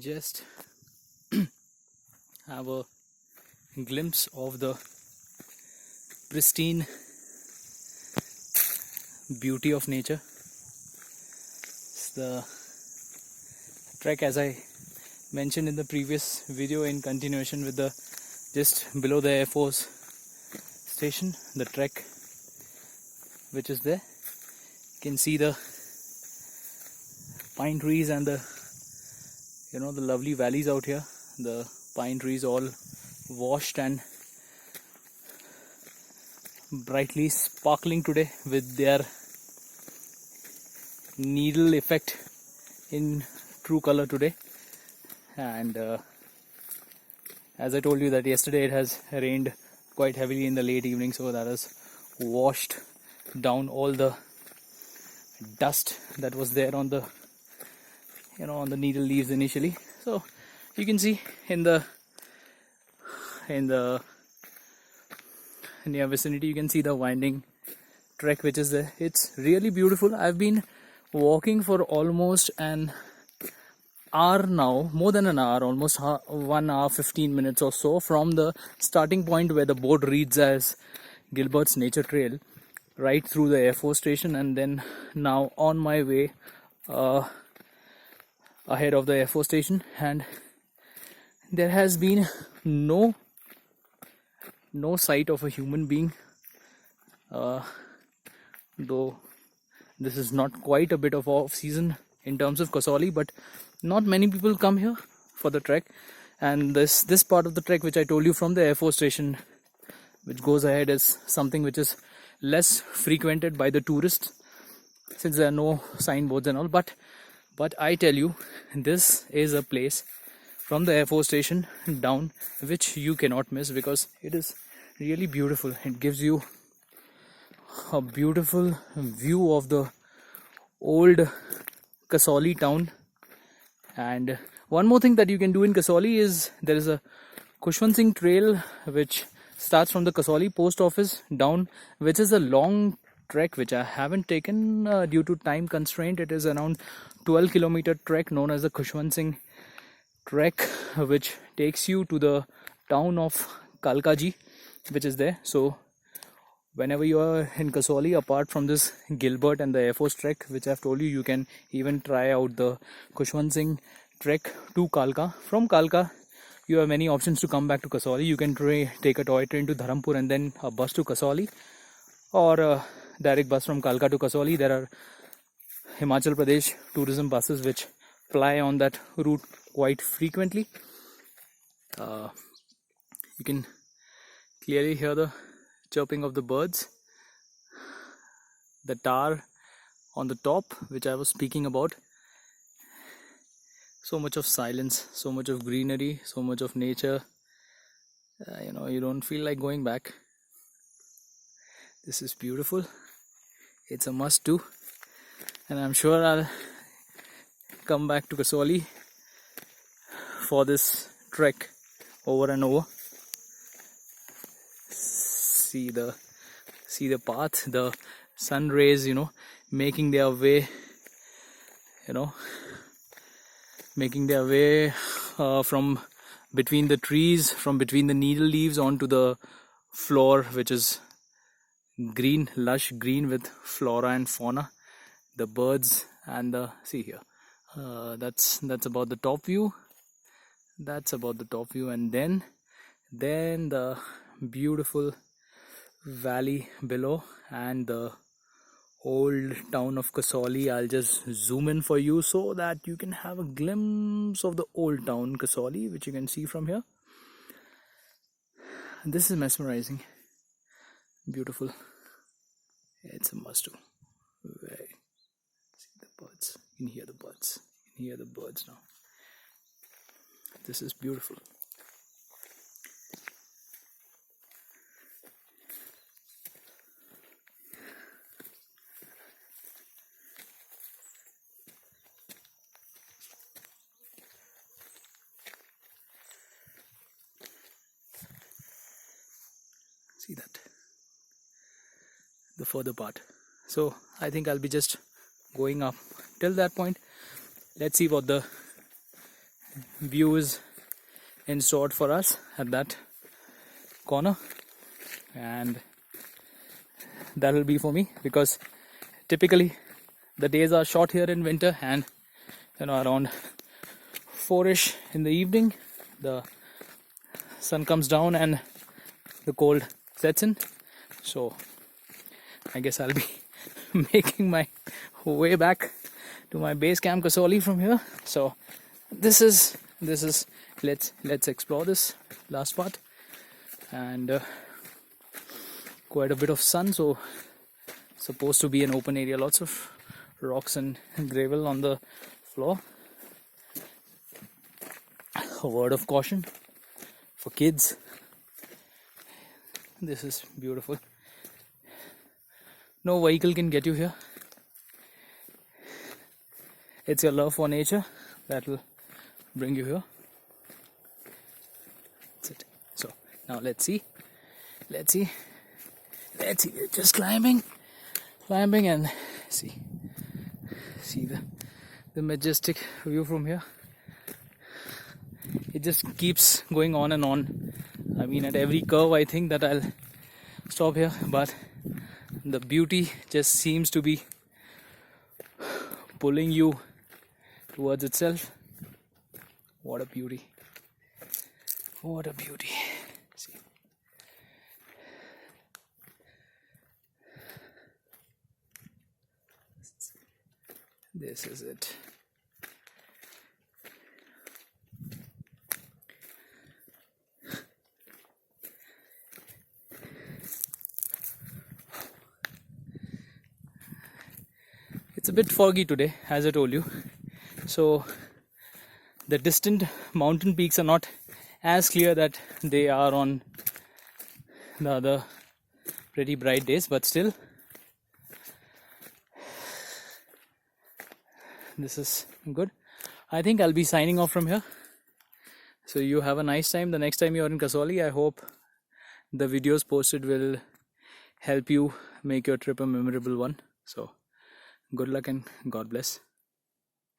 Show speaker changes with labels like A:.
A: just have a glimpse of the pristine beauty of nature. It's the trek, as I mentioned in the previous video, in continuation with the just below the Air Force station, the trek which is there. You can see the pine trees and the the lovely valleys out here. The pine trees all washed and brightly sparkling today with their needle effect in true color today. And as I told you that yesterday it has rained quite heavily in the late evening, so that has washed down all the dust that was there on the on the needle leaves initially. So you can see in the near vicinity, you can see the winding trek which is there. It's really beautiful. I've been walking for almost an hour now, more than an hour, almost 1 hour 15 minutes or so, from the starting point where the board reads as Gilbert's Nature Trail right through the Air Force station, and then now on my way ahead of the Air Force station. And there has been no sight of a human being, though this is not quite a bit of off season in terms of Kasauli, but not many people come here for the trek. And this part of the trek which I told you from the Air Force station which goes ahead is something which is less frequented by the tourists, since there are no signboards and all. But I tell you, this is a place from the Air Force station down which you cannot miss, because it is really beautiful. It gives you a beautiful view of the old Kasauli town. And one more thing that you can do in Kasauli is there is a Khushwant Singh trail which starts from the Kasauli post office down, which is a long trek which I haven't taken due to time constraint. It is around 12-kilometer trek known as the Khushwant Singh trek, which takes you to the town of Kalkaji which is there. So whenever you are in Kasauli, apart from this Gilbert and the Air Force trek which I've told you, you can even try out the Khushwant Singh trek to Kalka. From Kalka you have many options to come back to Kasauli. You can take a toy train to Dharampur and then a bus to Kasauli, or a direct bus from Kalka to Kasauli. There are Himachal Pradesh tourism buses which ply on that route quite frequently. You can clearly hear the chirping of the birds, the tar on the top which I was speaking about. So much of silence, so much of greenery, so much of nature. You don't feel like going back. This is beautiful. It's a must do, and I'm sure I'll come back to Kasauli for this trek over and over. See the path, the sun rays making their way from between the trees, from between the needle leaves onto the floor, which is green, lush green with flora and fauna, the birds, and see here, that's about the top view. And then the beautiful valley below and the old town of Kasauli. I'll just zoom in for you so that you can have a glimpse of the old town Kasauli, which you can see from here. This is mesmerizing, beautiful. It's a must do. See the birds. You can hear the birds. Now. This is beautiful. See that, the further part. So I think I'll be just going up till that point. Let's see what the view is in store for us at that corner, and that will be for me, because typically the days are short here in winter, and around 4ish in the evening the sun comes down and the cold sets in. So I guess I'll be making my way back to my base camp Kasauli from here. So this is let's explore this last part, and quite a bit of sun, so supposed to be an open area, lots of rocks and gravel on the floor. A word of caution for kids, this is beautiful. No vehicle can get you here. It's your love for nature that will bring you here. That's it. So now let's see. We're just climbing and see the majestic view from here. It just keeps going on and on. I mean, at every curve I think that I'll stop here, but the beauty just seems to be pulling you towards itself. What a beauty. What a beauty. See. This is it. It's a bit foggy today, as I told you, so the distant mountain peaks are not as clear that they are on the other pretty bright days, but still this is good. I think I'll be signing off from here. So you have a nice time the next time you're in Kasauli. I hope the videos posted will help you make your trip a memorable one. So good luck and God bless.